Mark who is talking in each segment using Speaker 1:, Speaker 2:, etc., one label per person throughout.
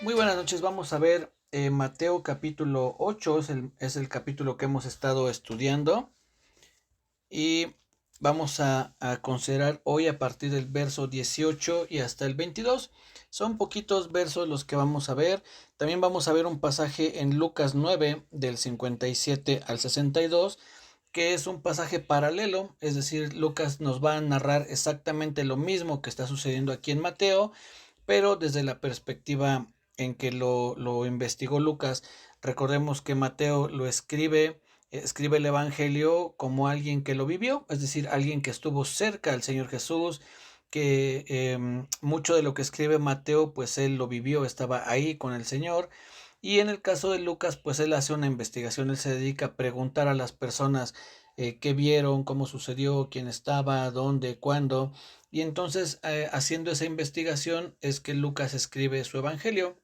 Speaker 1: Muy buenas noches, vamos a ver Mateo capítulo 8, es el capítulo que hemos estado estudiando y vamos a considerar hoy a partir del verso 18 y hasta el 22. Son poquitos versos los que vamos a ver. También vamos a ver un pasaje en Lucas 9 del 57 al 62, que es un pasaje paralelo, es decir, Lucas nos va a narrar exactamente lo mismo que está sucediendo aquí en Mateo, pero desde la perspectiva en que lo investigó Lucas. Recordemos que Mateo lo escribe el Evangelio como alguien que lo vivió, es decir, alguien que estuvo cerca al Señor Jesús, que mucho de lo que escribe Mateo, pues él lo vivió, estaba ahí con el Señor. Y en el caso de Lucas, pues él hace una investigación, él se dedica a preguntar a las personas qué vieron, cómo sucedió, quién estaba, dónde, cuándo. Y entonces, haciendo esa investigación, es que Lucas escribe su evangelio.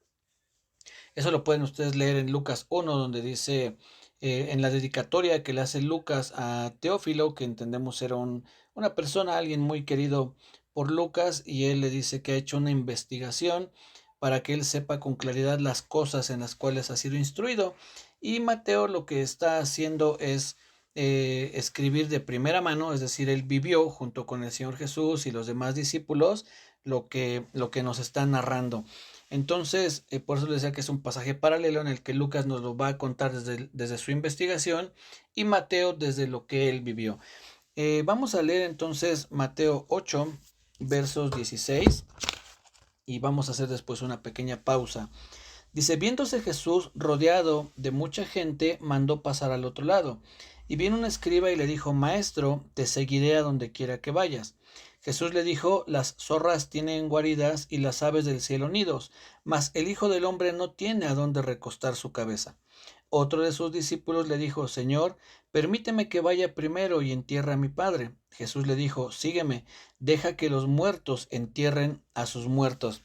Speaker 1: Eso lo pueden ustedes leer en Lucas 1, donde dice, en la dedicatoria que le hace Lucas a Teófilo, que entendemos era una persona, alguien muy querido por Lucas, y él le dice que ha hecho una investigación para que él sepa con claridad las cosas en las cuales ha sido instruido. Y Mateo lo que está haciendo es escribir de primera mano, es decir, él vivió junto con el Señor Jesús y los demás discípulos lo que nos está narrando. Entonces, por eso les decía que es un pasaje paralelo en el que Lucas nos lo va a contar desde su investigación y Mateo desde lo que él vivió. Vamos a leer entonces Mateo 8, versos 16, y vamos a hacer después una pequeña pausa. Dice, viéndose Jesús rodeado de mucha gente, mandó pasar al otro lado. Y vino un escriba y le dijo, Maestro, te seguiré a donde quiera que vayas. Jesús le dijo, las zorras tienen guaridas y las aves del cielo nidos, mas el Hijo del Hombre no tiene a dónde recostar su cabeza. Otro de sus discípulos le dijo, Señor, permíteme que vaya primero y entierre a mi padre. Jesús le dijo, sígueme, deja que los muertos entierren a sus muertos.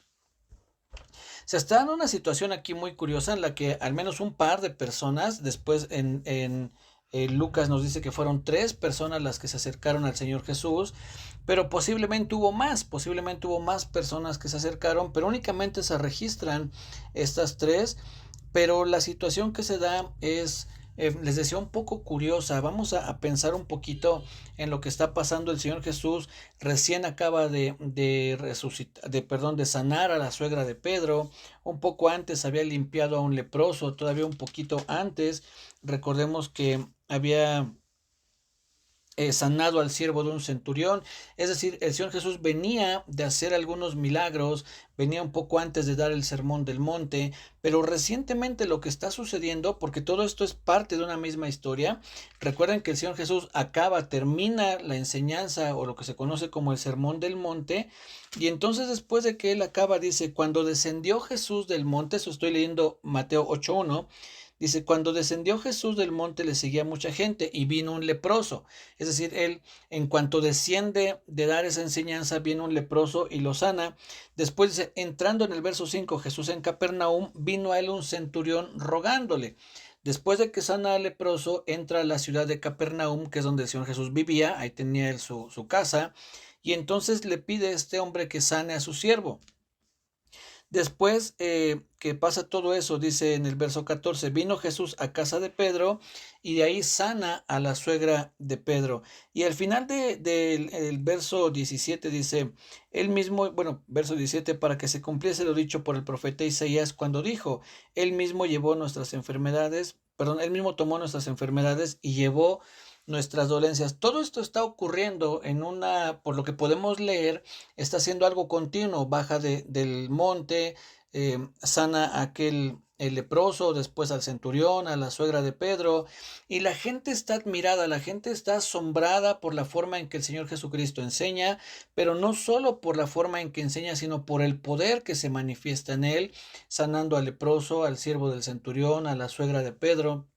Speaker 1: Se está dando una situación aquí muy curiosa en la que al menos un par de personas, después en Lucas nos dice que fueron 3 personas las que se acercaron al Señor Jesús, pero posiblemente hubo más personas que se acercaron, pero únicamente se registran estas 3. Pero la situación que se da es, les decía, un poco curiosa. Vamos a pensar un poquito en lo que está pasando. El Señor Jesús recién acaba de sanar a la suegra de Pedro. Un poco antes había limpiado a un leproso, todavía un poquito antes. Recordemos que había sanado al siervo de un centurión. Es decir, el Señor Jesús venía de hacer algunos milagros, venía un poco antes de dar el sermón del monte, pero recientemente lo que está sucediendo, porque todo esto es parte de una misma historia, recuerden que el Señor Jesús termina la enseñanza o lo que se conoce como el sermón del monte, y entonces después de que él acaba, dice, cuando descendió Jesús del monte, eso estoy leyendo Mateo 8:1. Dice, cuando descendió Jesús del monte le seguía mucha gente y vino un leproso. Es decir, él en cuanto desciende de dar esa enseñanza, viene un leproso y lo sana. Después dice, entrando en el verso 5, Jesús en Capernaum, vino a él un centurión rogándole. Después de que sana al leproso, entra a la ciudad de Capernaum, que es donde el Señor Jesús vivía, ahí tenía él su casa, y entonces le pide a este hombre que sane a su siervo. Después que pasa todo eso, dice en el verso 14, vino Jesús a casa de Pedro y de ahí sana a la suegra de Pedro. Y al final del verso 17 dice, él mismo, bueno, verso 17, para que se cumpliese lo dicho por el profeta Isaías cuando dijo, él mismo llevó nuestras enfermedades, perdón, él mismo tomó nuestras enfermedades y llevó nuestras dolencias. Todo esto está ocurriendo por lo que podemos leer, está haciendo algo continuo, baja del monte, sana a aquel el leproso, después al centurión, a la suegra de Pedro, y la gente está admirada, la gente está asombrada por la forma en que el Señor Jesucristo enseña, pero no solo por la forma en que enseña, sino por el poder que se manifiesta en él, sanando al leproso, al siervo del centurión, a la suegra de Pedro.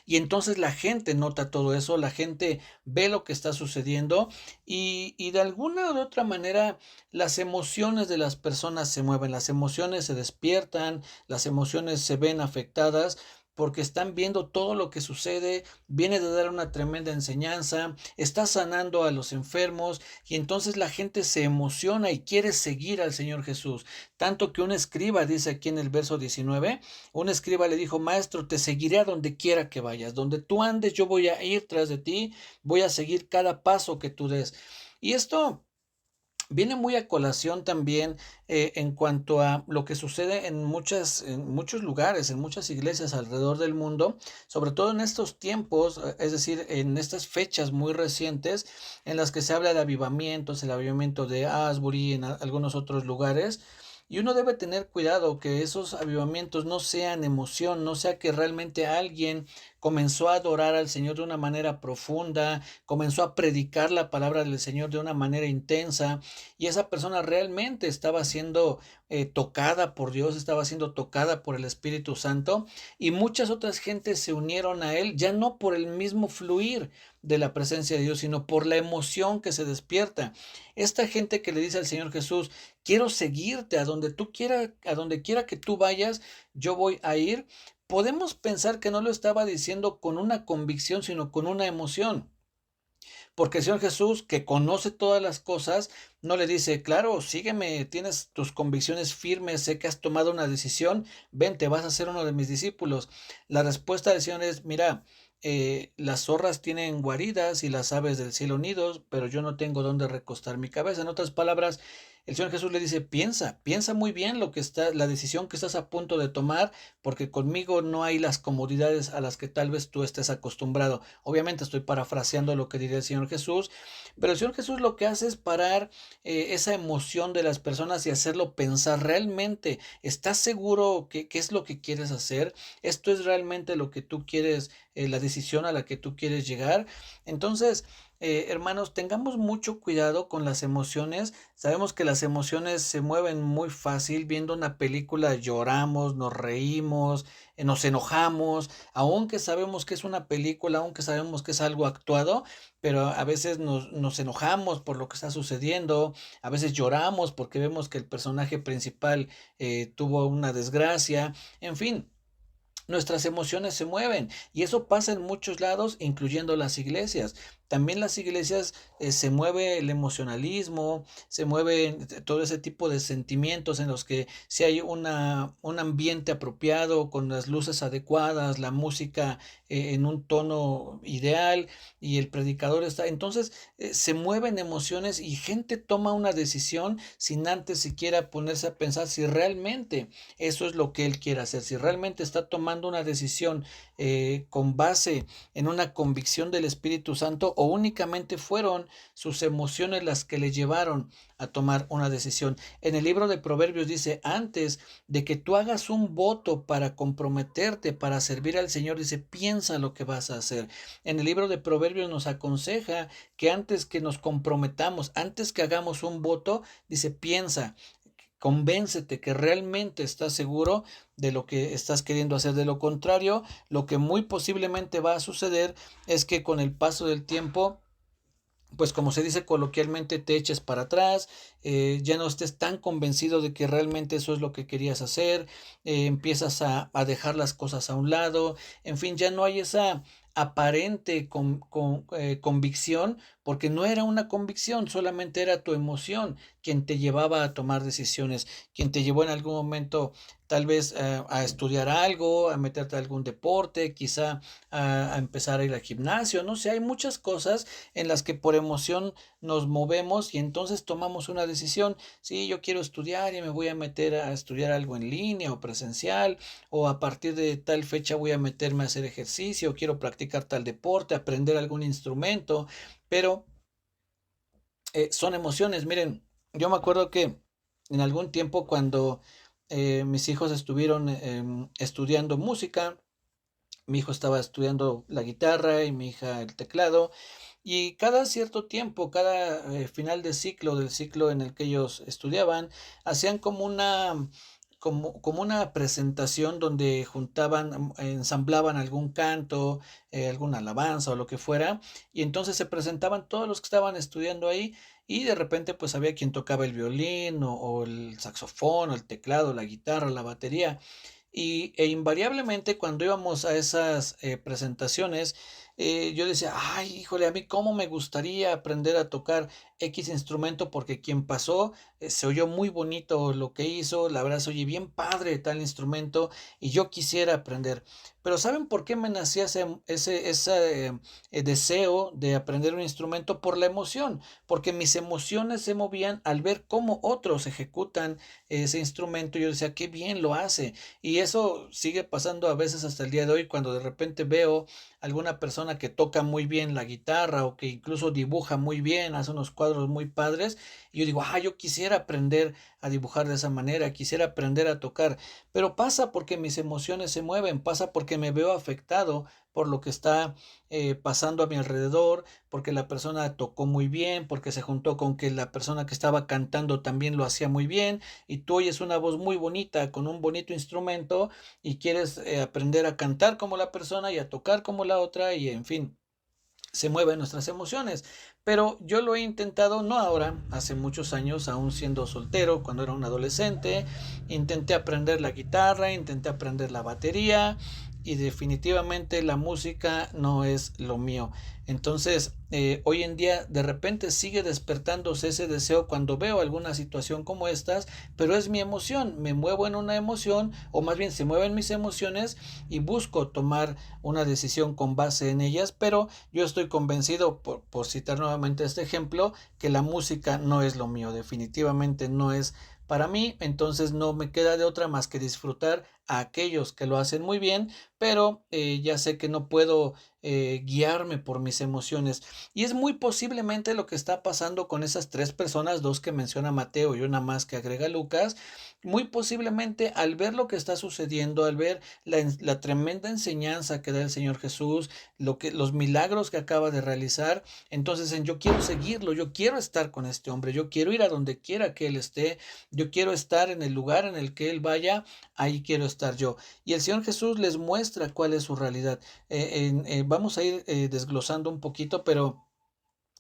Speaker 1: Y entonces la gente nota todo eso, la gente ve lo que está sucediendo y de alguna u otra manera las emociones de las personas se mueven, las emociones se despiertan, las emociones se ven afectadas, porque están viendo todo lo que sucede, viene de dar una tremenda enseñanza, está sanando a los enfermos y entonces la gente se emociona y quiere seguir al Señor Jesús. Tanto que un escriba, dice aquí en el verso 19, un escriba le dijo: Maestro, te seguiré a donde quiera que vayas, donde tú andes yo voy a ir tras de ti, voy a seguir cada paso que tú des. Y esto viene muy a colación también en cuanto a lo que sucede en muchos lugares, en muchas iglesias alrededor del mundo, sobre todo en estos tiempos, es decir, en estas fechas muy recientes en las que se habla de avivamientos, el avivamiento de Asbury, en algunos otros lugares. Y uno debe tener cuidado que esos avivamientos no sean emoción, no sea que realmente alguien comenzó a adorar al Señor de una manera profunda, comenzó a predicar la palabra del Señor de una manera intensa, y esa persona realmente estaba siendo tocada por Dios, estaba siendo tocada por el Espíritu Santo, y muchas otras gentes se unieron a él, ya no por el mismo fluir de la presencia de Dios, sino por la emoción que se despierta. Esta gente que le dice al Señor Jesús: quiero seguirte a donde tú quieras, a donde quiera que tú vayas, yo voy a ir. Podemos pensar que no lo estaba diciendo con una convicción, sino con una emoción. Porque el Señor Jesús, que conoce todas las cosas, no le dice: claro, sígueme, tienes tus convicciones firmes, sé que has tomado una decisión, ven, te vas a ser uno de mis discípulos. La respuesta del Señor es: mira, las zorras tienen guaridas y las aves del cielo nidos, pero yo no tengo dónde recostar mi cabeza. En otras palabras, el Señor Jesús le dice: piensa muy bien la decisión que estás a punto de tomar, porque conmigo no hay las comodidades a las que tal vez tú estés acostumbrado. Obviamente estoy parafraseando lo que diría el Señor Jesús, pero el Señor Jesús lo que hace es parar esa emoción de las personas y hacerlo pensar realmente. ¿Estás seguro que qué es lo que quieres hacer? ¿Esto es realmente lo que tú quieres, la decisión a la que tú quieres llegar? Entonces, hermanos, tengamos mucho cuidado con las emociones. Sabemos que las emociones se mueven muy fácil. Viendo una película lloramos, nos reímos, nos enojamos, aunque sabemos que es una película, aunque sabemos que es algo actuado, pero a veces nos enojamos por lo que está sucediendo, a veces lloramos porque vemos que el personaje principal tuvo una desgracia, en fin. Nuestras emociones se mueven y eso pasa en muchos lados, incluyendo las iglesias. También las iglesias se mueve el emocionalismo, se mueve todo ese tipo de sentimientos en los que si hay un ambiente apropiado, con las luces adecuadas, la música en un tono ideal y el predicador está, entonces se mueven emociones y gente toma una decisión sin antes siquiera ponerse a pensar si realmente eso es lo que él quiere hacer, si realmente está tomando una decisión con base en una convicción del Espíritu Santo, o únicamente fueron sus emociones las que le llevaron a tomar una decisión. En el libro de Proverbios dice: antes de que tú hagas un voto para comprometerte, para servir al Señor, dice, piensa lo que vas a hacer. En el libro de Proverbios nos aconseja que antes que nos comprometamos, antes que hagamos un voto, dice, piensa. Convéncete que realmente estás seguro de lo que estás queriendo hacer. De lo contrario, lo que muy posiblemente va a suceder es que con el paso del tiempo, pues como se dice coloquialmente, te eches para atrás, ya no estés tan convencido de que realmente eso es lo que querías hacer, empiezas a dejar las cosas a un lado, en fin, ya no hay esa aparente convicción, porque no era una convicción, solamente era tu emoción quien te llevaba a tomar decisiones, quien te llevó en algún momento tal vez a estudiar algo, a meterte a algún deporte, quizá a empezar a ir al gimnasio, no sé, hay muchas cosas en las que por emoción nos movemos y entonces tomamos una decisión. Sí, yo quiero estudiar y me voy a meter a estudiar algo en línea o presencial, o a partir de tal fecha voy a meterme a hacer ejercicio, quiero practicar tal deporte, aprender algún instrumento, pero son emociones. Miren, yo me acuerdo que en algún tiempo cuando mis hijos estuvieron estudiando música, mi hijo estaba estudiando la guitarra y mi hija el teclado. Y cada cierto tiempo, cada final de ciclo, del ciclo en el que ellos estudiaban, hacían como una presentación donde juntaban, ensamblaban algún canto, alguna alabanza o lo que fuera, y entonces se presentaban todos los que estaban estudiando ahí, y de repente pues había quien tocaba el violín o el saxofón, o el teclado, la guitarra, la batería. e invariablemente cuando íbamos a esas presentaciones, yo decía, ay, híjole, a mí cómo me gustaría aprender a tocar X instrumento porque quien pasó se oyó muy bonito lo que hizo, la verdad se oye bien padre tal instrumento y yo quisiera aprender. Pero ¿saben por qué me nacía ese deseo de aprender un instrumento? Por la emoción, porque mis emociones se movían al ver cómo otros ejecutan ese instrumento. Yo decía, qué bien lo hace. Y eso sigue pasando a veces hasta el día de hoy cuando de repente veo alguna persona que toca muy bien la guitarra o que incluso dibuja muy bien, hace unos cuadros muy padres, y yo digo, yo quisiera aprender a dibujar de esa manera, quisiera aprender a tocar, pero pasa porque mis emociones se mueven, pasa porque me veo afectado por lo que está pasando a mi alrededor, porque la persona tocó muy bien, porque se juntó con que la persona que estaba cantando también lo hacía muy bien, y tú oyes una voz muy bonita con un bonito instrumento y quieres aprender a cantar como la persona y a tocar como la otra y en fin, se mueven nuestras emociones. Pero yo lo he intentado, no ahora, hace muchos años, aún siendo soltero, cuando era un adolescente, intenté aprender la guitarra, intenté aprender la batería y definitivamente la música no es lo mío. Entonces, hoy en día de repente sigue despertándose ese deseo cuando veo alguna situación como estas, pero es mi emoción, me muevo en una emoción, o más bien se mueven mis emociones y busco tomar una decisión con base en ellas, pero yo estoy convencido, por citar nuevamente este ejemplo, que la música no es lo mío, definitivamente no es para mí, entonces no me queda de otra más que disfrutar a aquellos que lo hacen muy bien, pero ya sé que no puedo guiarme por mis emociones. Y es muy posiblemente lo que está pasando con esas tres personas, dos que menciona Mateo y una más que agrega Lucas, muy posiblemente al ver lo que está sucediendo, al ver la tremenda enseñanza que da el Señor Jesús, los milagros que acaba de realizar, entonces yo quiero seguirlo, yo quiero estar con este hombre, yo quiero ir a donde quiera que él esté, yo quiero estar en el lugar en el que él vaya, ahí quiero estar yo. Y el Señor Jesús les muestra cuál es su realidad. Vamos a ir desglosando un poquito, pero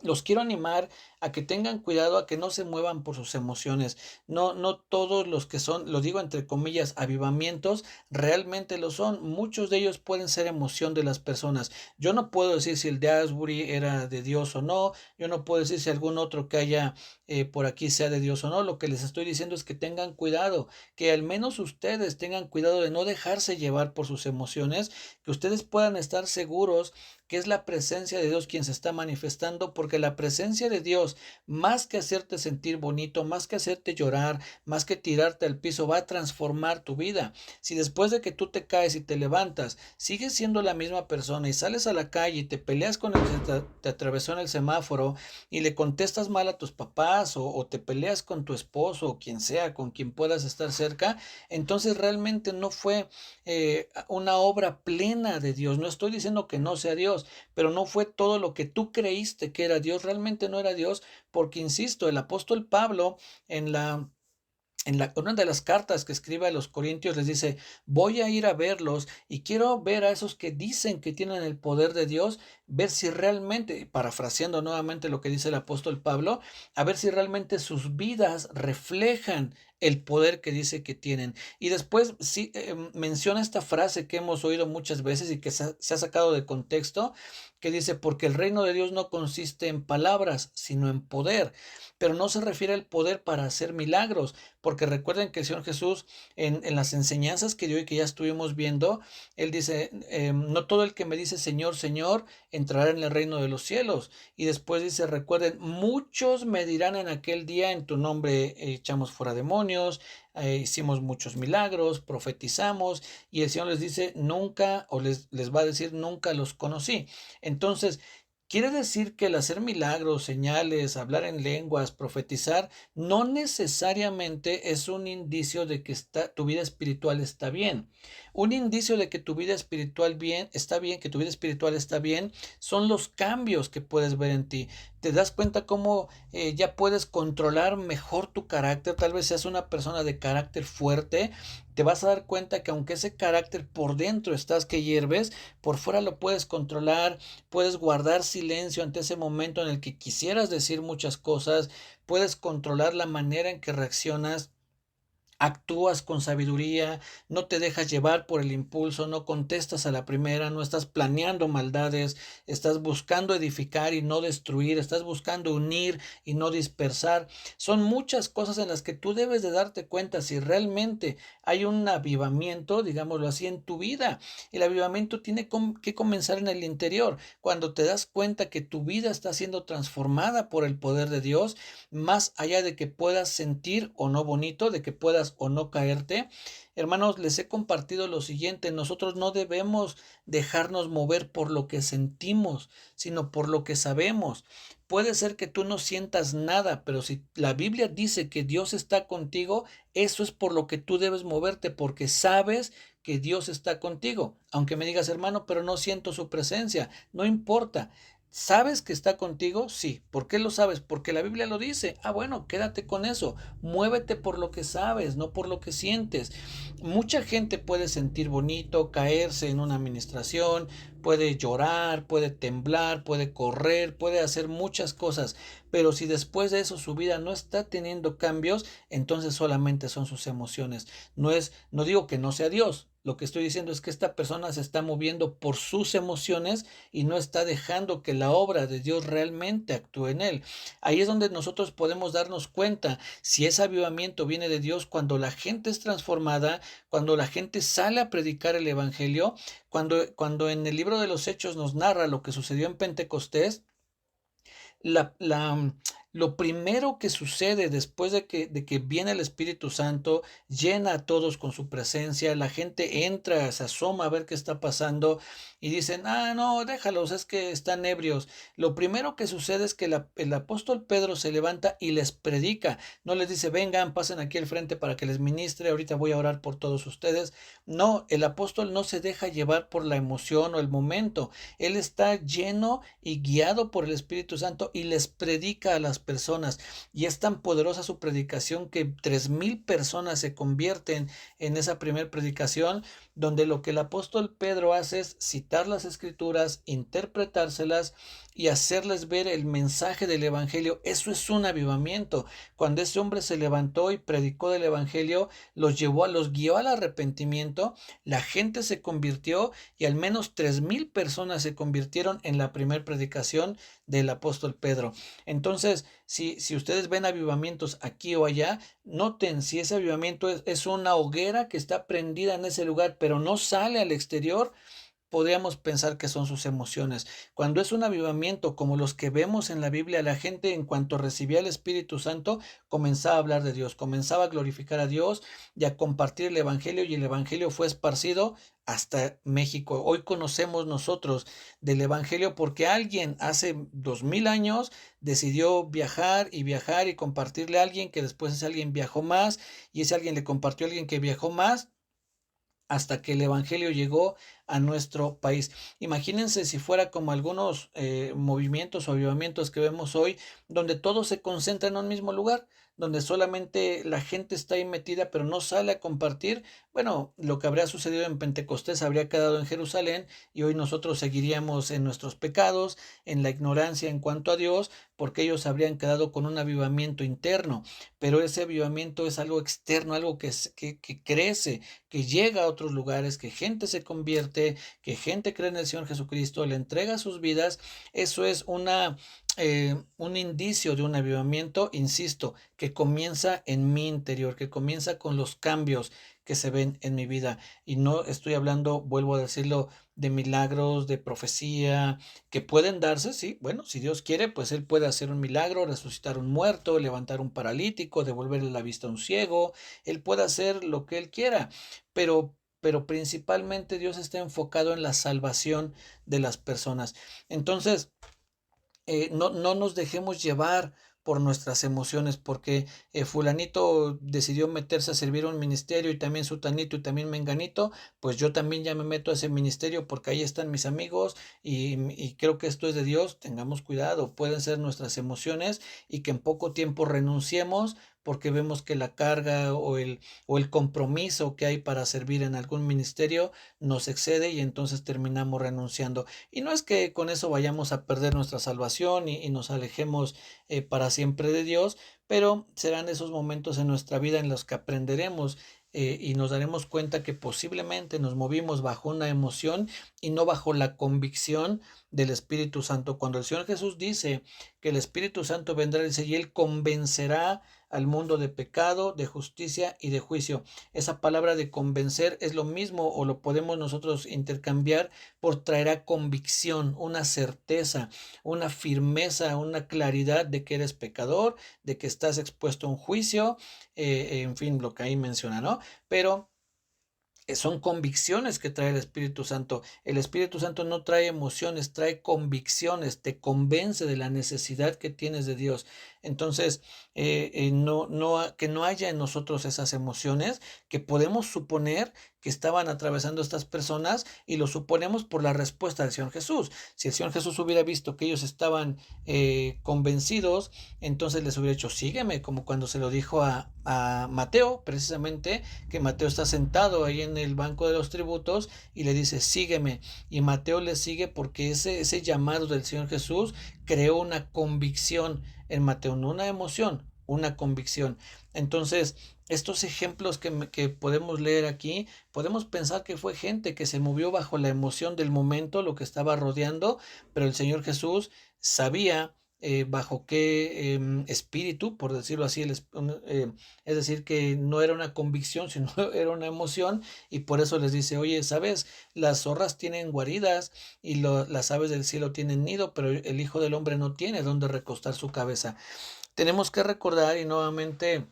Speaker 1: los quiero animar a que tengan cuidado, a que no se muevan por sus emociones. No, no todos los que son, lo digo entre comillas, avivamientos, realmente lo son. Muchos de ellos pueden ser emoción de las personas. Yo no puedo decir si el de Asbury era de Dios o no. Yo no puedo decir si algún otro que haya por aquí sea de Dios o no. Lo que les estoy diciendo es que tengan cuidado, que al menos ustedes tengan cuidado de no dejarse llevar por sus emociones, que ustedes puedan estar seguros que es la presencia de Dios quien se está manifestando, porque la presencia de Dios, más que hacerte sentir bonito, más que hacerte llorar, más que tirarte al piso, va a transformar tu vida. Si después de que tú te caes y te levantas, sigues siendo la misma persona y sales a la calle y te peleas con el que te atravesó en el semáforo y le contestas mal a tus papás o te peleas con tu esposo o quien sea, con quien puedas estar cerca, entonces realmente no fue una obra plena de Dios. No estoy diciendo que no sea Dios, pero no fue todo lo que tú creíste que era Dios, realmente no era Dios, porque insisto, el apóstol Pablo en una de las cartas que escribe a los Corintios les dice, voy a ir a verlos y quiero ver a esos que dicen que tienen el poder de Dios, ver si realmente, parafraseando nuevamente lo que dice el apóstol Pablo, a ver si realmente sus vidas reflejan el poder que dice que tienen. Y después sí, menciona esta frase que hemos oído muchas veces y que se ha sacado de contexto, que dice, porque el reino de Dios no consiste en palabras, sino en poder. Pero no se refiere al poder para hacer milagros, porque recuerden que el Señor Jesús en las enseñanzas que dio y que ya estuvimos viendo, Él dice, no todo el que me dice Señor, Señor, entrará en el reino de los cielos. Y después dice, recuerden, muchos me dirán en aquel día, en tu nombre echamos fuera demonios, hicimos muchos milagros, profetizamos, y el Señor les dice, nunca, o les va a decir, nunca los conocí. Entonces, quiere decir que el hacer milagros, señales, hablar en lenguas, profetizar, no necesariamente es un indicio de que tu vida espiritual está bien. Un indicio de que tu vida espiritual está bien, que tu vida espiritual está bien, son los cambios que puedes ver en ti. Te das cuenta cómo ya puedes controlar mejor tu carácter. Tal vez seas una persona de carácter fuerte. Te vas a dar cuenta que aunque ese carácter por dentro estás que hierves, por fuera lo puedes controlar, puedes guardar silencio ante ese momento en el que quisieras decir muchas cosas, puedes controlar la manera en que reaccionas actúas con sabiduría, no te dejas llevar por el impulso, no contestas a la primera, no estás planeando maldades, estás buscando edificar y no destruir, estás buscando unir y no dispersar. Son muchas cosas en las que tú debes de darte cuenta si realmente hay un avivamiento, digámoslo así, en tu vida. El avivamiento tiene que comenzar en el interior. Cuando te das cuenta que tu vida está siendo transformada por el poder de Dios, más allá de que puedas sentir o no bonito, de que puedas o no caerte. Hermanos, les he compartido lo siguiente: nosotros no debemos dejarnos mover por lo que sentimos, sino por lo que sabemos. Puede ser que tú no sientas nada, pero si la Biblia dice que Dios está contigo, eso es por lo que tú debes moverte, porque sabes que Dios está contigo. Aunque me digas, hermano, pero no siento su presencia, no importa. ¿Sabes que está contigo? Sí. ¿Por qué lo sabes? Porque la Biblia lo dice. Ah, bueno, quédate con eso. Muévete por lo que sabes, no por lo que sientes. Mucha gente puede sentir bonito, caerse en una administración, puede llorar, puede temblar, puede correr, puede hacer muchas cosas, pero si después de eso su vida no está teniendo cambios, entonces solamente son sus emociones. No digo que no sea Dios. Lo que estoy diciendo es que esta persona se está moviendo por sus emociones y no está dejando que la obra de Dios realmente actúe en él. Ahí es donde nosotros podemos darnos cuenta si ese avivamiento viene de Dios, cuando la gente es transformada, cuando la gente sale a predicar el evangelio, cuando en el libro de los Hechos nos narra lo que sucedió en Pentecostés. La, la, lo primero que sucede después de que viene el Espíritu Santo, llena a todos con su presencia, la gente entra, se asoma a ver qué está pasando y dicen, ah, no, déjalos, es que están ebrios. Lo primero que sucede es que el apóstol Pedro se levanta y les predica, no les dice, vengan, pasen aquí al frente para que les ministre, ahorita voy a orar por todos ustedes. No, el apóstol no se deja llevar por la emoción o el momento, él está lleno y guiado por el Espíritu Santo y les predica a las personas. Y es tan poderosa su predicación que 3,000 personas se convierten en esa primera predicación, donde lo que el apóstol Pedro hace es citar las escrituras, interpretárselas y hacerles ver el mensaje del evangelio. Eso es un avivamiento. Cuando ese hombre se levantó y predicó del evangelio, los guió al arrepentimiento, la gente se convirtió y al menos 3,000 personas se convirtieron en la primera predicación del apóstol Pedro. Entonces, si ustedes ven avivamientos aquí o allá, noten si ese avivamiento es una hoguera que está prendida en ese lugar, pero no sale al exterior. Podríamos pensar que son sus emociones. Cuando es un avivamiento como los que vemos en la Biblia, la gente, en cuanto recibía el Espíritu Santo, comenzaba a hablar de Dios, comenzaba a glorificar a Dios y a compartir el evangelio, y el evangelio fue esparcido hasta México. Hoy conocemos nosotros del evangelio porque alguien hace 2,000 años decidió viajar y compartirle a alguien, que después ese alguien viajó más y ese alguien le compartió a alguien que viajó más, hasta que el evangelio llegó a nuestro país. Imagínense si fuera como algunos movimientos o avivamientos que vemos hoy, donde todo se concentra en un mismo lugar, donde solamente la gente está ahí metida, pero no sale a compartir. Bueno, lo que habría sucedido en Pentecostés habría quedado en Jerusalén y hoy nosotros seguiríamos en nuestros pecados, en la ignorancia en cuanto a Dios, porque ellos habrían quedado con un avivamiento interno, pero ese avivamiento es algo externo, algo que crece, que llega a otros lugares, que gente se convierte, que gente cree en el Señor Jesucristo, le entrega sus vidas. Eso es un indicio de un avivamiento, insisto, que comienza en mi interior, que comienza con los cambios que se ven en mi vida. Y no estoy hablando, vuelvo a decirlo, de milagros, de profecía, que pueden darse, sí, bueno, si Dios quiere, pues Él puede hacer un milagro, resucitar un muerto, levantar un paralítico, devolverle la vista a un ciego. Él puede hacer lo que Él quiera, pero principalmente Dios está enfocado en la salvación de las personas. Entonces, no nos dejemos llevar por nuestras emociones, porque fulanito decidió meterse a servir a un ministerio y también sutanito y también menganito, pues yo también ya me meto a ese ministerio porque ahí están mis amigos y creo que esto es de Dios. Tengamos cuidado, pueden ser nuestras emociones y que en poco tiempo renunciemos porque vemos que la carga o el compromiso que hay para servir en algún ministerio nos excede y entonces terminamos renunciando. Y no es que con eso vayamos a perder nuestra salvación y nos alejemos para siempre de Dios, pero serán esos momentos en nuestra vida en los que aprenderemos y nos daremos cuenta que posiblemente nos movimos bajo una emoción y no bajo la convicción del Espíritu Santo. Cuando el Señor Jesús dice que el Espíritu Santo vendrá, dice, y Él convencerá al mundo de pecado, de justicia y de juicio. Esa palabra de convencer es lo mismo o lo podemos nosotros intercambiar por traerá convicción, una certeza, una firmeza, una claridad de que eres pecador, de que estás expuesto a un juicio, en fin, lo que ahí menciona, ¿no? Pero son convicciones que trae el Espíritu Santo. El Espíritu Santo no trae emociones, trae convicciones, te convence de la necesidad que tienes de Dios. Entonces, que no haya en nosotros esas emociones que podemos suponer que estaban atravesando estas personas y lo suponemos por la respuesta del Señor Jesús. Si el Señor Jesús hubiera visto que ellos estaban convencidos, entonces les hubiera dicho, sígueme, como cuando se lo dijo a Mateo, precisamente, que Mateo está sentado ahí en el banco de los tributos y le dice, sígueme. Y Mateo le sigue porque ese llamado del Señor Jesús creó una convicción en Mateo, no una emoción, una convicción. Entonces, estos ejemplos que podemos leer aquí, podemos pensar que fue gente que se movió bajo la emoción del momento, lo que estaba rodeando, pero el Señor Jesús sabía bajo qué espíritu, por decirlo así, es decir, que no era una convicción, sino era una emoción, y por eso les dice, oye, ¿sabes? Las zorras tienen guaridas y las aves del cielo tienen nido, pero el Hijo del Hombre no tiene donde recostar su cabeza. Tenemos que recordar y nuevamente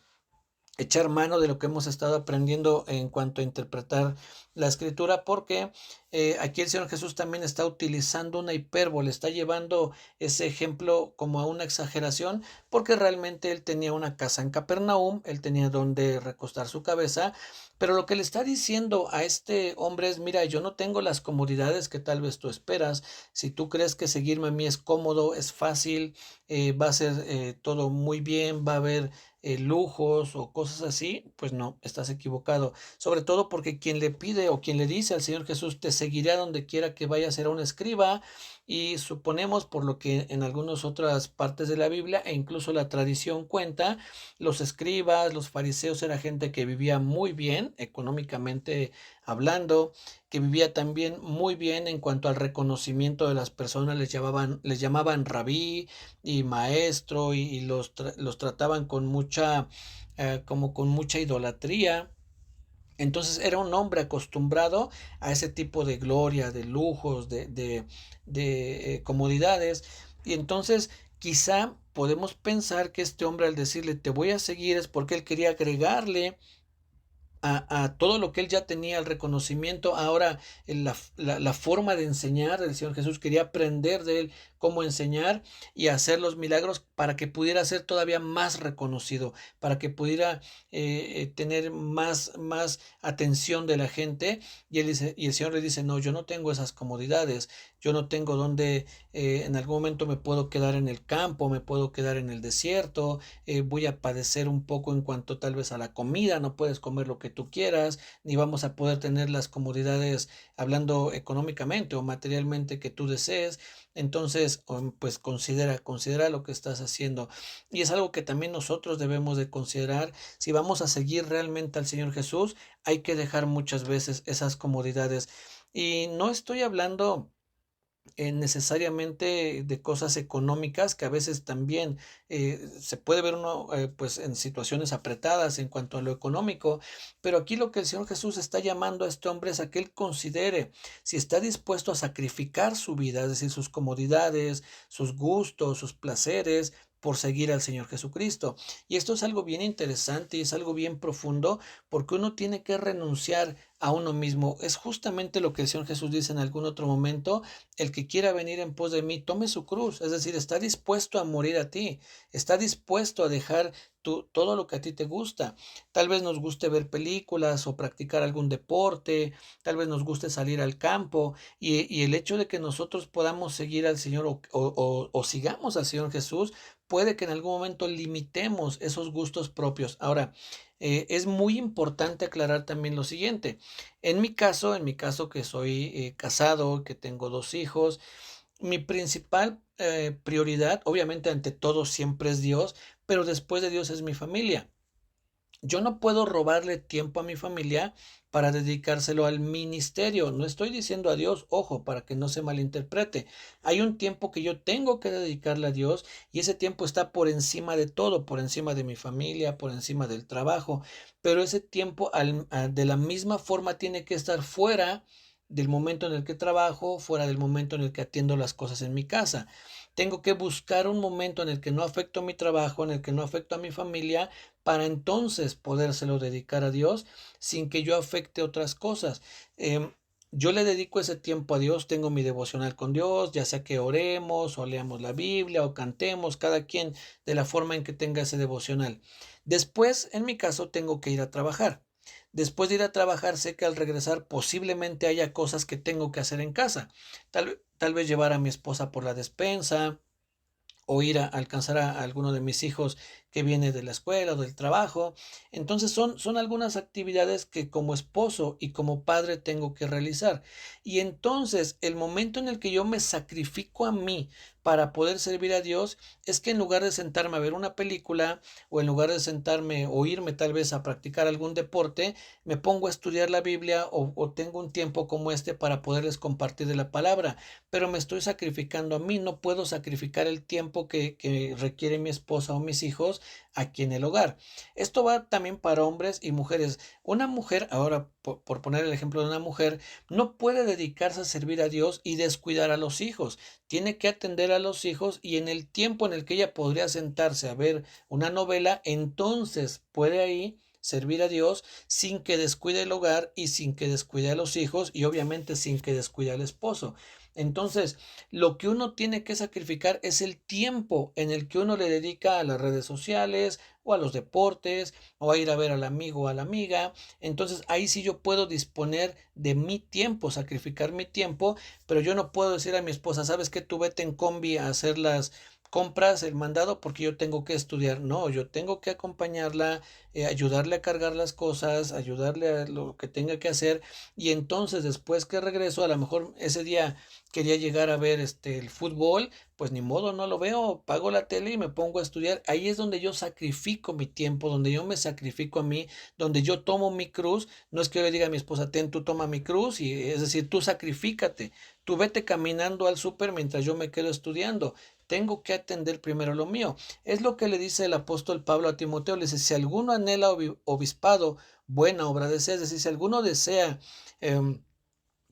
Speaker 1: echar mano de lo que hemos estado aprendiendo en cuanto a interpretar la escritura, porque aquí el Señor Jesús también está utilizando una hipérbole, está llevando ese ejemplo como a una exageración, porque realmente él tenía una casa en Capernaum, él tenía donde recostar su cabeza, pero lo que le está diciendo a este hombre es, mira, yo no tengo las comodidades que tal vez tú esperas, si tú crees que seguirme a mí es cómodo, es fácil, va a ser todo muy bien, va a haber lujos o cosas así, pues no, estás equivocado. Sobre todo porque quien le pide o quien le dice al Señor Jesús, te seguiré a donde quiera que vaya, será un escriba. Y suponemos, por lo que en algunas otras partes de la Biblia e incluso la tradición cuenta, los escribas, los fariseos era gente que vivía muy bien económicamente hablando, que vivía también muy bien en cuanto al reconocimiento de las personas, les llamaban rabí y maestro y los trataban con mucha, como con mucha idolatría. Entonces era un hombre acostumbrado a ese tipo de gloria, de lujos, de comodidades. Y entonces quizá podemos pensar que este hombre al decirle te voy a seguir es porque él quería agregarle a todo lo que él ya tenía, el reconocimiento, ahora la forma de enseñar del Señor Jesús, quería aprender de él cómo enseñar y hacer los milagros para que pudiera ser todavía más reconocido, para que pudiera tener más atención de la gente. Y él dice, y el Señor le dice, no, yo no tengo esas comodidades, yo no tengo donde en algún momento me puedo quedar en el campo, me puedo quedar en el desierto, voy a padecer un poco en cuanto tal vez a la comida, no puedes comer lo que tú quieras, ni vamos a poder tener las comodidades hablando económicamente o materialmente que tú desees. Entonces, pues considera lo que estás haciendo. Y es algo que también nosotros debemos de considerar. Si vamos a seguir realmente al Señor Jesús, hay que dejar muchas veces esas comodidades. Y no estoy hablando necesariamente de cosas económicas que a veces también se puede ver uno pues en situaciones apretadas en cuanto a lo económico, pero aquí lo que el Señor Jesús está llamando a este hombre es a que él considere si está dispuesto a sacrificar su vida, es decir, sus comodidades, sus gustos, sus placeres por seguir al Señor Jesucristo. Y esto es algo bien interesante y es algo bien profundo porque uno tiene que renunciar a uno mismo. Es justamente lo que el Señor Jesús dice en algún otro momento: el que quiera venir en pos de mí, tome su cruz. Es decir, está dispuesto a morir a ti, está dispuesto a dejar todo lo que a ti te gusta. Tal vez nos guste ver películas o practicar algún deporte, tal vez nos guste salir al campo, y el hecho de que nosotros podamos seguir al Señor o sigamos al Señor Jesús, puede que en algún momento limitemos esos gustos propios. Ahora, es muy importante aclarar también lo siguiente. En mi caso que soy casado, que tengo 2 hijos, mi principal prioridad, obviamente ante todo siempre es Dios, pero después de Dios es mi familia. Yo no puedo robarle tiempo a mi familia para dedicárselo al ministerio. No estoy diciendo a Dios, ojo, para que no se malinterprete. Hay un tiempo que yo tengo que dedicarle a Dios, y ese tiempo está por encima de todo, por encima de mi familia, por encima del trabajo. Pero ese tiempo de la misma forma tiene que estar fuera del momento en el que trabajo, fuera del momento en el que atiendo las cosas en mi casa. Tengo que buscar un momento en el que no afecto a mi trabajo, en el que no afecto a mi familia, para entonces podérselo dedicar a Dios sin que yo afecte otras cosas. Em, yo le dedico ese tiempo a Dios, tengo mi devocional con Dios, ya sea que oremos o leamos la Biblia o cantemos, cada quien de la forma en que tenga ese devocional. Después, en mi caso, tengo que ir a trabajar. Después de ir a trabajar, sé que al regresar posiblemente haya cosas que tengo que hacer en casa. Tal vez llevar a mi esposa por la despensa, o ir a alcanzar a alguno de mis hijos que viene de la escuela o del trabajo. Entonces son algunas actividades que como esposo y como padre tengo que realizar. Y entonces el momento en el que yo me sacrifico a mí para poder servir a Dios es que en lugar de sentarme a ver una película, o en lugar de sentarme o irme tal vez a practicar algún deporte, me pongo a estudiar la Biblia, o tengo un tiempo como este para poderles compartir de la palabra. Pero me estoy sacrificando a mí, no puedo sacrificar el tiempo que requiere mi esposa o mis hijos aquí en el hogar. Esto va también para hombres y mujeres. Una mujer, ahora por poner el ejemplo de una mujer, no puede dedicarse a servir a Dios y descuidar a los hijos. Tiene que atender a los hijos, y en el tiempo en el que ella podría sentarse a ver una novela, entonces puede ahí servir a Dios sin que descuide el hogar y sin que descuide a los hijos, y obviamente sin que descuide al esposo. Entonces, lo que uno tiene que sacrificar es el tiempo en el que uno le dedica a las redes sociales o a los deportes o a ir a ver al amigo o a la amiga. Entonces, ahí sí yo puedo disponer de mi tiempo, sacrificar mi tiempo, pero yo no puedo decir a mi esposa: ¿sabes qué? Tú vete en combi a hacer las compras, el mandado, porque yo tengo que estudiar. No, yo tengo que acompañarla, ayudarle a cargar las cosas, ayudarle a lo que tenga que hacer, y entonces después que regreso, a lo mejor ese día quería llegar a ver el fútbol, pues ni modo, no lo veo, pago la tele y me pongo a estudiar. Ahí es donde yo sacrifico mi tiempo, donde yo me sacrifico a mí, donde yo tomo mi cruz. No es que yo le diga a mi esposa: ten, tú toma mi cruz, y es decir, tú sacrifícate, tú vete caminando al súper mientras yo me quedo estudiando. Tengo que atender primero lo mío. Es lo que le dice el apóstol Pablo a Timoteo. Le dice: si alguno anhela obispado, buena obra desea. Es decir, si alguno desea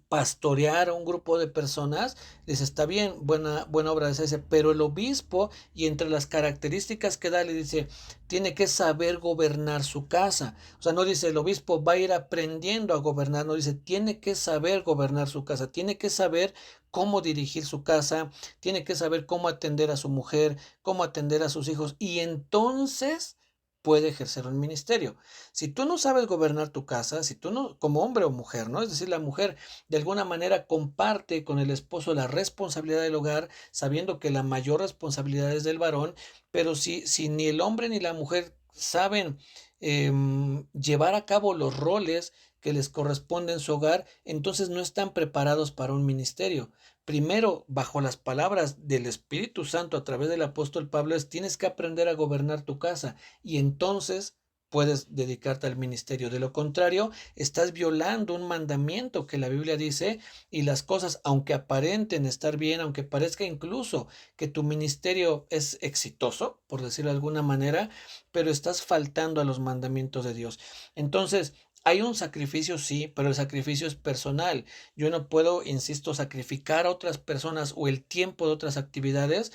Speaker 1: pastorear a un grupo de personas, les está bien, buena obra de ese, pero el obispo, y entre las características que da, le dice: tiene que saber gobernar su casa. O sea, no dice el obispo va a ir aprendiendo a gobernar, no, dice tiene que saber gobernar su casa, tiene que saber cómo dirigir su casa, tiene que saber cómo atender a su mujer, cómo atender a sus hijos, y entonces puede ejercer un ministerio. Si tú no sabes gobernar tu casa, si tú no, como hombre o mujer, ¿no? Es decir, la mujer de alguna manera comparte con el esposo la responsabilidad del hogar, sabiendo que la mayor responsabilidad es del varón. Pero si ni el hombre ni la mujer saben llevar a cabo los roles que les corresponden en su hogar, entonces no están preparados para un ministerio. Primero, bajo las palabras del Espíritu Santo a través del apóstol Pablo, tienes que aprender a gobernar tu casa, y entonces puedes dedicarte al ministerio. De lo contrario, estás violando un mandamiento que la Biblia dice, y las cosas, aunque aparenten estar bien, aunque parezca incluso que tu ministerio es exitoso, por decirlo de alguna manera, pero estás faltando a los mandamientos de Dios. Entonces, Hay un sacrificio, sí, pero el sacrificio es personal. Yo no puedo, insisto, sacrificar a otras personas o el tiempo de otras actividades.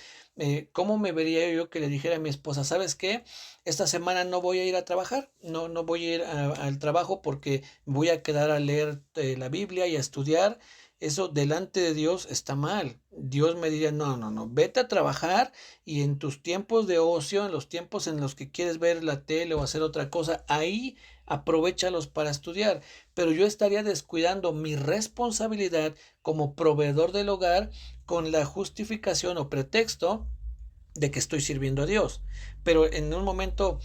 Speaker 1: ¿Cómo me vería yo que le dijera a mi esposa, ¿sabes qué? Esta semana no voy a ir a trabajar, no voy a ir al trabajo porque voy a quedar a leer la Biblia y a estudiar. Eso delante de Dios está mal. Dios me diría, no, vete a trabajar y en tus tiempos de ocio, en los tiempos en los que quieres ver la tele o hacer otra cosa, ahí aprovéchalos para estudiar, pero yo estaría descuidando mi responsabilidad como proveedor del hogar con la justificación o pretexto de que estoy sirviendo a Dios. Pero en un momento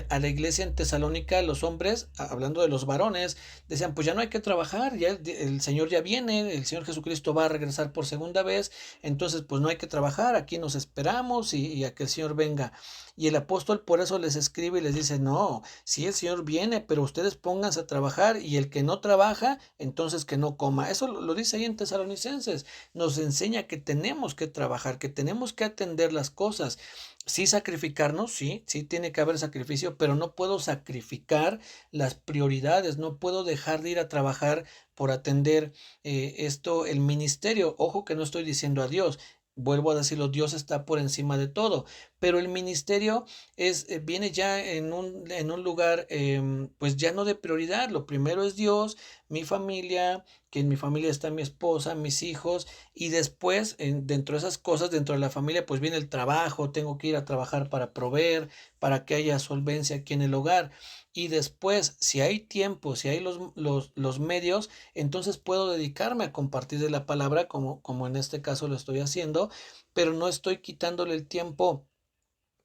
Speaker 1: a la iglesia en Tesalónica, los hombres, hablando de los varones, decían, pues ya no hay que trabajar, ya el Señor ya viene, el Señor Jesucristo va a regresar por segunda vez, entonces pues no hay que trabajar, aquí nos esperamos y a que el Señor venga. Y el apóstol por eso les escribe y les dice, no, sí el Señor viene, pero ustedes pónganse a trabajar y el que no trabaja, entonces que no coma. Eso lo dice ahí en Tesalonicenses. Nos enseña que tenemos que trabajar, que tenemos que atender las cosas. Sí sacrificarnos, sí tiene que haber sacrificio, pero no puedo sacrificar las prioridades, no puedo dejar de ir a trabajar por atender el ministerio. Ojo que no estoy diciendo a Dios. Vuelvo a decirlo, Dios está por encima de todo, pero el ministerio viene ya en un lugar, pues ya no de prioridad. Lo primero es Dios, mi familia, que en mi familia está mi esposa, mis hijos, y después, dentro de esas cosas, dentro de la familia, pues viene el trabajo, tengo que ir a trabajar para proveer, para que haya solvencia aquí en el hogar. Y después, si hay tiempo, si hay los medios, entonces puedo dedicarme a compartir de la palabra, como en este caso lo estoy haciendo, pero no estoy quitándole el tiempo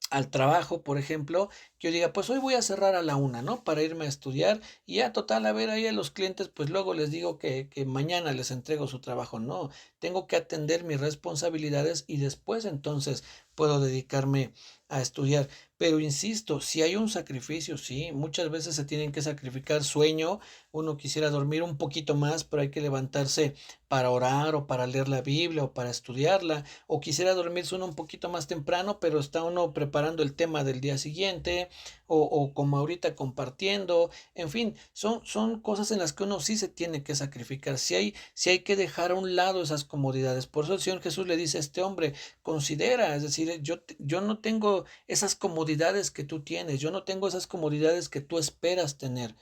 Speaker 1: al trabajo, por ejemplo, que yo diga, pues hoy voy a cerrar a la una, ¿no? Para irme a estudiar y ya total, a ver ahí a los clientes, pues luego les digo que mañana les entrego su trabajo. No, tengo que atender mis responsabilidades y después entonces puedo dedicarme a estudiar. Pero insisto, si hay un sacrificio, sí, muchas veces se tienen que sacrificar sueño, uno quisiera dormir un poquito más, pero hay que levantarse para orar o para leer la Biblia o para estudiarla, o quisiera dormirse uno un poquito más temprano, pero está uno preparando el tema del día siguiente, o como ahorita compartiendo, en fin, son cosas en las que uno sí se tiene que sacrificar, si hay que dejar a un lado esas comodidades. Por eso el Señor Jesús le dice a este hombre, considera, es decir, yo no tengo esas comodidades que tú tienes, yo no tengo esas comodidades que tú esperas tener.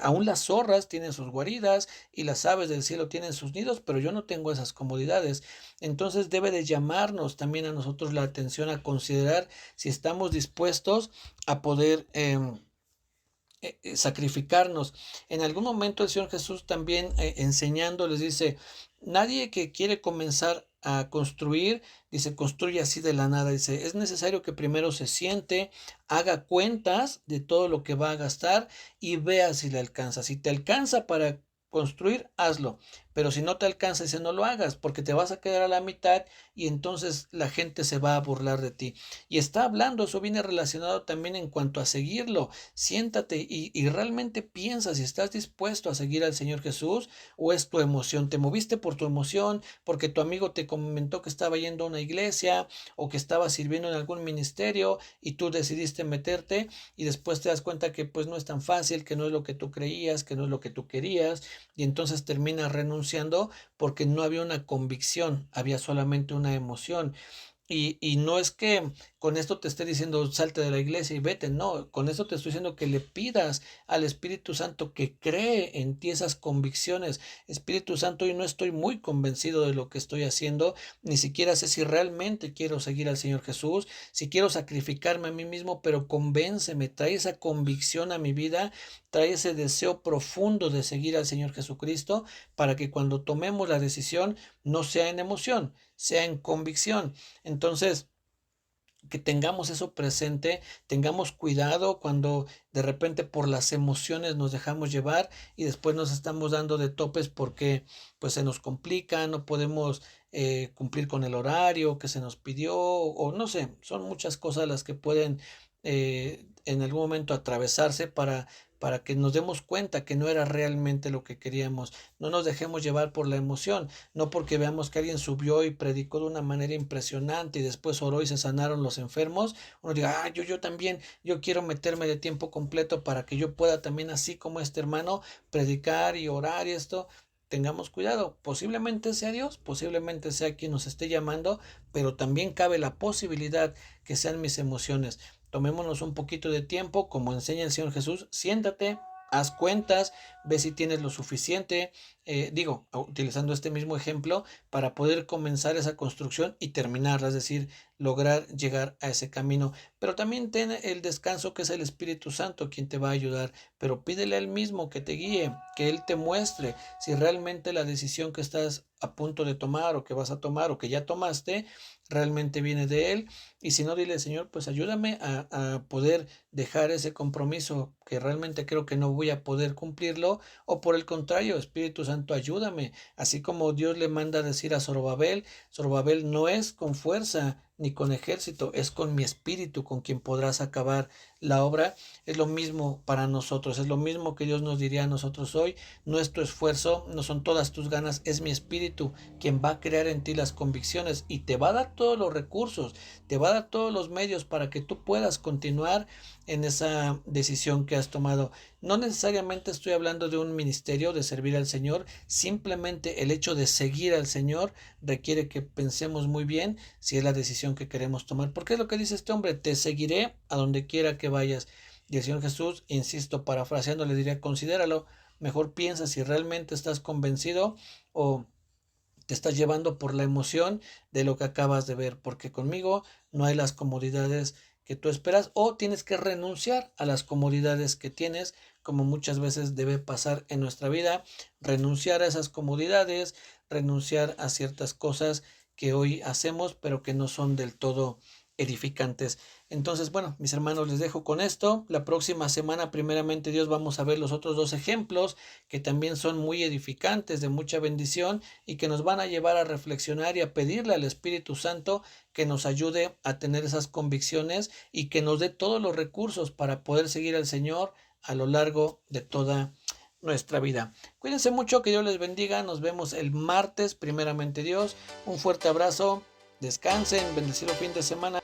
Speaker 1: Aún las zorras tienen sus guaridas y las aves del cielo tienen sus nidos, pero yo no tengo esas comodidades. Entonces debe de llamarnos también a nosotros la atención a considerar si estamos dispuestos a poder sacrificarnos. En algún momento el Señor Jesús también enseñando les dice, nadie que quiere comenzar a construir, dice, construye así de la nada. Dice, es necesario que primero se siente, haga cuentas de todo lo que va a gastar y vea si le alcanza. Si te alcanza para construir, hazlo. Pero si no te alcanza, dice, no lo hagas porque te vas a quedar a la mitad y entonces la gente se va a burlar de ti. Y está hablando, eso viene relacionado también en cuanto a seguirlo. Siéntate y realmente piensa si estás dispuesto a seguir al Señor Jesús o es tu emoción. Te moviste por tu emoción, porque tu amigo te comentó que estaba yendo a una iglesia o que estaba sirviendo en algún ministerio y tú decidiste meterte y después te das cuenta que pues no es tan fácil, que no es lo que tú creías, que no es lo que tú querías y entonces terminas renunciando porque no había una convicción, había solamente una emoción. Y no es que con esto te esté diciendo salte de la iglesia y vete, no, con esto te estoy diciendo que le pidas al Espíritu Santo que cree en ti esas convicciones. Espíritu Santo, yo no estoy muy convencido de lo que estoy haciendo, ni siquiera sé si realmente quiero seguir al Señor Jesús, si quiero sacrificarme a mí mismo, pero convénceme, trae esa convicción a mi vida, trae ese deseo profundo de seguir al Señor Jesucristo, para que cuando tomemos la decisión no sea en emoción, sea en convicción. Entonces, que tengamos eso presente, tengamos cuidado cuando de repente por las emociones nos dejamos llevar y después nos estamos dando de topes porque pues se nos complica, no podemos cumplir con el horario que se nos pidió o no sé, son muchas cosas las que pueden en algún momento atravesarse para que nos demos cuenta que no era realmente lo que queríamos. No nos dejemos llevar por la emoción, no porque veamos que alguien subió y predicó de una manera impresionante y después oró y se sanaron los enfermos, uno diga, yo también, yo quiero meterme de tiempo completo para que yo pueda también, así como este hermano, predicar y orar y esto. Tengamos cuidado, posiblemente sea Dios, posiblemente sea quien nos esté llamando, pero también cabe la posibilidad que sean mis emociones. Tomémonos un poquito de tiempo, como enseña el Señor Jesús, siéntate, haz cuentas, ve si tienes lo suficiente, utilizando este mismo ejemplo, para poder comenzar esa construcción y terminarla, es decir, lograr llegar a ese camino. Pero también ten el descanso que es el Espíritu Santo quien te va a ayudar, pero pídele a Él mismo que te guíe, que Él te muestre si realmente la decisión que estás a punto de tomar o que vas a tomar o que ya tomaste realmente viene de Él. Y si no, dile, Señor, pues ayúdame a poder dejar ese compromiso que realmente creo que no voy a poder cumplirlo, o por el contrario, Espíritu Santo, ayúdame. Así como Dios le manda a decir a Zorobabel, Zorobabel, no es con fuerza ni con ejército, es con mi espíritu con quien podrás acabar la obra. Es lo mismo para nosotros, es lo mismo que Dios nos diría a nosotros hoy. No es tu esfuerzo, no son todas tus ganas, es mi espíritu quien va a crear en ti las convicciones y te va a dar todos los recursos, te va a dar todos los medios para que tú puedas continuar en esa decisión que has tomado. No necesariamente estoy hablando de un ministerio, de servir al Señor, simplemente el hecho de seguir al Señor requiere que pensemos muy bien si es la decisión que queremos tomar. Porque es lo que dice este hombre, te seguiré a donde quiera que vayas. Y el Señor Jesús, insisto, parafraseando, le diría, considéralo, mejor piensa si realmente estás convencido o te estás llevando por la emoción de lo que acabas de ver, porque conmigo no hay las comodidades que tú esperas, o tienes que renunciar a las comodidades que tienes, como muchas veces debe pasar en nuestra vida, renunciar a esas comodidades, renunciar a ciertas cosas que hoy hacemos, pero que no son del todo edificantes. Entonces, bueno, mis hermanos, les dejo con esto. La próxima semana, primeramente Dios, vamos a ver los otros dos ejemplos que también son muy edificantes, de mucha bendición, y que nos van a llevar a reflexionar y a pedirle al Espíritu Santo que nos ayude a tener esas convicciones y que nos dé todos los recursos para poder seguir al Señor a lo largo de toda nuestra vida. Cuídense mucho, que Dios les bendiga. Nos vemos el martes, primeramente Dios. Un fuerte abrazo. Descansen, bendecido fin de semana.